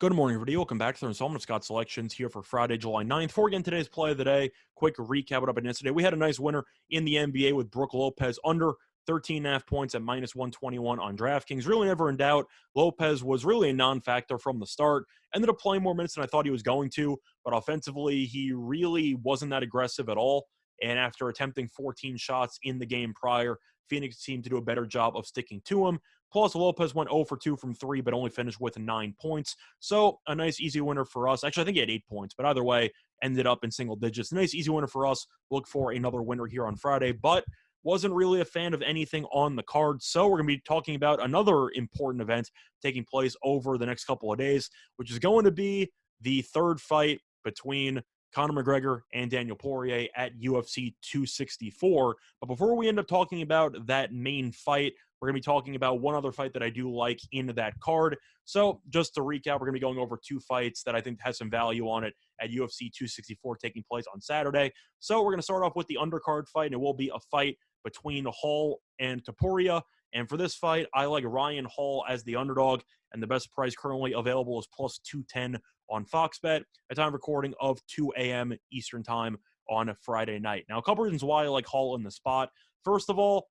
Good morning, everybody. Welcome back to the installment of Scott Selections here for Friday, July 9th. Before we get into today's play of the day, quick recap of what happened yesterday. We had a nice winner in the NBA with Brook Lopez under 13.5 points at minus 121 on DraftKings. Really never in doubt. Lopez was really a non-factor from the start. Ended up playing more minutes than I thought he was going to, but offensively, he really wasn't that aggressive at all. And after attempting 14 shots in the game prior, Phoenix seemed to do a better job of sticking to him. Plus, Lopez went 0 for 2 from 3, but only finished with 9 points. So, a nice, easy winner for us. Actually, I think he had 8 points, but either way, ended up in single digits. Nice, easy winner for us. Look for another winner here on Friday, but wasn't really a fan of anything on the card. So, we're going to be talking about another important event taking place over the next couple of days, which is going to be the third fight between Conor McGregor and Daniel Poirier at UFC 264. But before we end up talking about that main fight, we're going to be talking about one other fight that I do like in that card. So just to recap, we're going to be going over two fights that I think has some value on it at UFC 264 taking place on Saturday. So we're going to start off with the undercard fight, and it will be a fight between Hall and Topuria. And for this fight, I like Ryan Hall as the underdog, and the best price currently available is plus 210 on Fox Bet at time of recording of 2 a.m. Eastern time on a Friday night. Now, a couple reasons why I like Hall in the spot. First of all,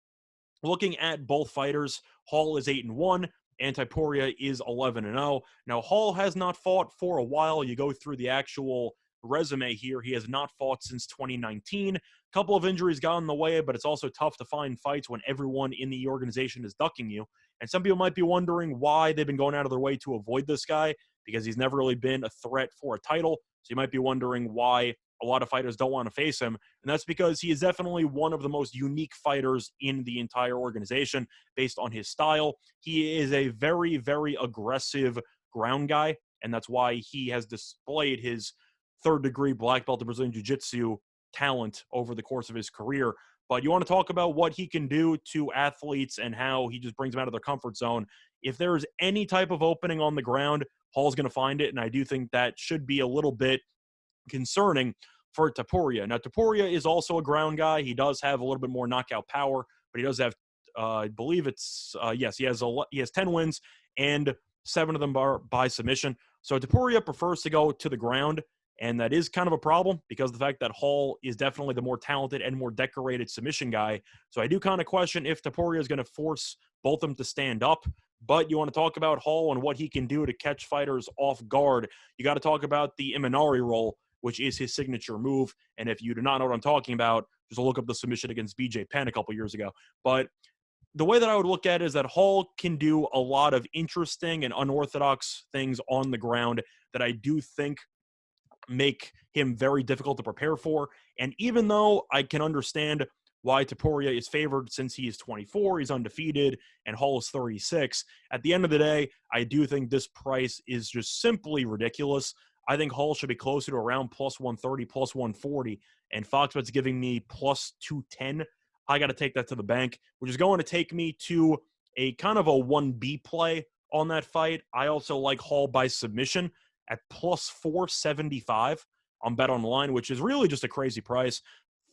looking at both fighters, Hall is 8-1, and Topuria is 11-0. Now, Hall has not fought for a while. You go through the actual resume here. He has not fought since 2019. A couple of injuries got in the way, but it's also tough to find fights when everyone in the organization is ducking you. And some people might be wondering why they've been going out of their way to avoid this guy, because he's never really been a threat for a title. So you might be wondering why a lot of fighters don't want to face him. And that's because he is definitely one of the most unique fighters in the entire organization based on his style. He is a very, very aggressive ground guy, and that's why he has displayed his third-degree black belt in Brazilian Jiu-Jitsu talent over the course of his career. But you want to talk about what he can do to athletes and how he just brings them out of their comfort zone. If there's any type of opening on the ground, Hall's going to find it, and I do think that should be a little bit concerning for Topuria. Now, Topuria is also a ground guy. He does have a little bit more knockout power, but he does have, I believe it's, yes, he has 10 wins, and 7 of them are by submission. So Topuria prefers to go to the ground, and that is kind of a problem because of the fact that Hall is definitely the more talented and more decorated submission guy. So I do kind of question if Topuria is going to force both of them to stand up. But you want to talk about Hall and what he can do to catch fighters off guard. You got to talk about the Imanari roll, which is his signature move. And if you do not know what I'm talking about, just look up the submission against BJ Penn a couple years ago. But the way that I would look at it is that Hall can do a lot of interesting and unorthodox things on the ground that I do think make him very difficult to prepare for. And even though I can understand why Topuria is favored since he is 24, he's undefeated, and Hall is 36, at the end of the day, I do think this price is just simply ridiculous. I think Hall should be closer to around plus 130, plus 140, and Fox Bet's giving me plus 210. I got to take that to the bank, which is going to take me to a kind of a 1B play on that fight. I also like Hall by submission at plus 475 on Bet Online, which is really just a crazy price.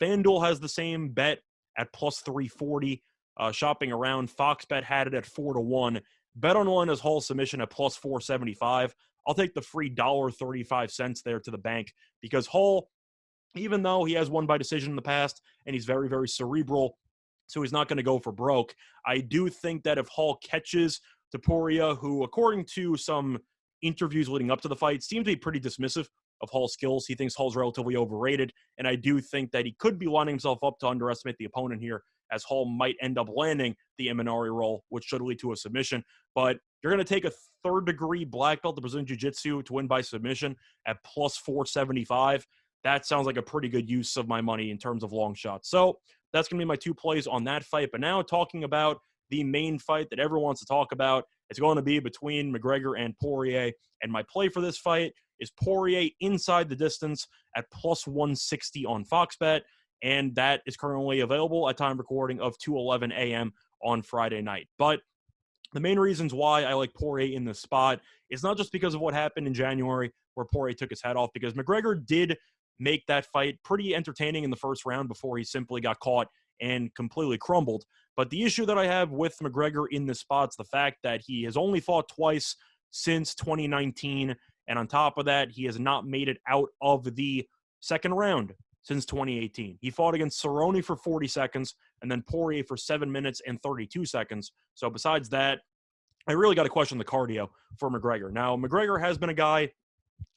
FanDuel has the same bet at plus 340. Shopping around, Fox Bet had it at 4-1. Bet Online has Hall submission at plus 475. I'll take the free $1.35 there to the bank because Hall, even though he has won by decision in the past and he's very, very cerebral, so he's not going to go for broke, I do think that if Hall catches Topuria, who, according to some interviews leading up to the fight, seems to be pretty dismissive of Hall's skills. He thinks Hall's relatively overrated, and I do think that he could be lining himself up to underestimate the opponent here, as Hall might end up landing the Imanari roll, which should lead to a submission. But you're going to take a third-degree black belt in Brazilian Jiu-Jitsu to win by submission at plus 475. That sounds like a pretty good use of my money in terms of long shots. So that's going to be my two plays on that fight. But now talking about the main fight that everyone wants to talk about, it's going to be between McGregor and Poirier. And my play for this fight is Poirier inside the distance at plus 160 on Fox Bet. And that is currently available at time recording of 2:11 a.m. on Friday night. But the main reasons why I like Poirier in this spot is not just because of what happened in January where Poirier took his head off, because McGregor did make that fight pretty entertaining in the first round before he simply got caught and completely crumbled. But the issue that I have with McGregor in this spot is the fact that he has only fought twice since 2019. And on top of that, he has not made it out of the second round since 2018. He fought against Cerrone for 40 seconds and then Poirier for 7 minutes and 32 seconds. So besides that, I really got to question the cardio for McGregor. Now, McGregor has been a guy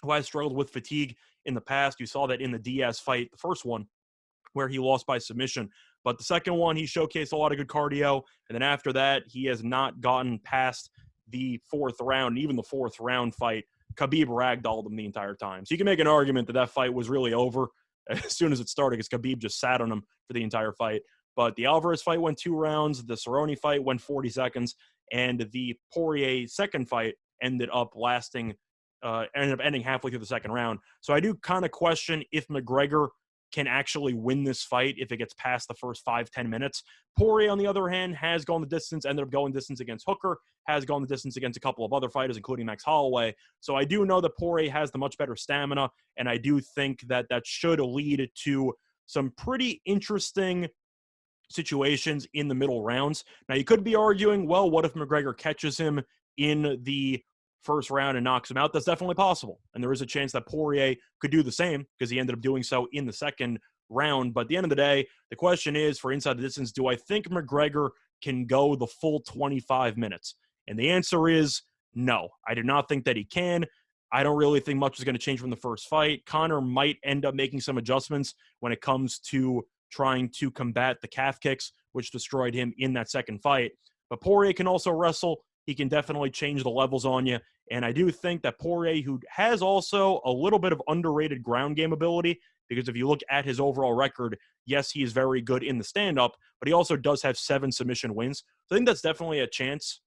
who has struggled with fatigue in the past. You saw that in the Diaz fight, the first one, where he lost by submission. But the second one, he showcased a lot of good cardio. And then after that, he has not gotten past the fourth round. Even the fourth round fight, Khabib ragdolled him the entire time. So you can make an argument that that fight was really over as soon as it started because Khabib just sat on him for the entire fight. But the Alvarez fight went 2 rounds. The Cerrone fight went 40 seconds. And the Poirier second fight ended up ending halfway through the second round. So I do kind of question if McGregor can actually win this fight if it gets past the first 5-10 minutes. Poirier, on the other hand, has gone the distance, ended up going distance against Hooker, has gone the distance against a couple of other fighters, including Max Holloway. So I do know that Poirier has the much better stamina, and I do think that that should lead to some pretty interesting situations in the middle rounds. Now, you could be arguing, well, what if McGregor catches him in the first round and knocks him out? That's definitely possible. And there is a chance that Poirier could do the same because he ended up doing so in the second round. But at the end of the day, the question is, for inside the distance, do I think McGregor can go the full 25 minutes? And the answer is no. I do not think that he can. I don't really think much is going to change from the first fight. Conor might end up making some adjustments when it comes to trying to combat the calf kicks, which destroyed him in that second fight. But Poirier can also wrestle. He can definitely change the levels on you. And I do think that Poirier, who has also a little bit of underrated ground game ability, because if you look at his overall record, yes, he is very good in the stand-up, but he also does have 7 submission wins. So I think that's definitely a chance,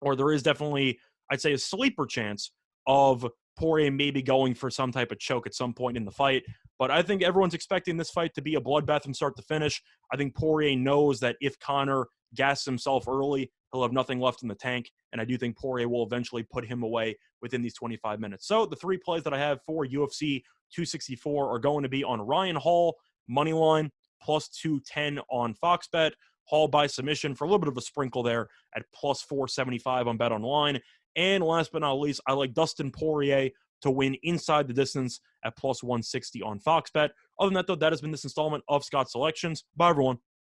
or there is definitely, I'd say, a sleeper chance of Poirier maybe going for some type of choke at some point in the fight. But I think everyone's expecting this fight to be a bloodbath from start to finish. I think Poirier knows that if Conor gasses himself early, he'll have nothing left in the tank. And I do think Poirier will eventually put him away within these 25 minutes. So the 3 plays that I have for UFC 264 are going to be on Ryan Hall, moneyline, plus 210 on Fox Bet. Hall by submission for a little bit of a sprinkle there at plus 475 on Bet Online. And last but not least, I like Dustin Poirier to win inside the distance at plus 160 on Fox Bet. Other than that, though, that has been this installment of Scott's Selections. Bye, everyone.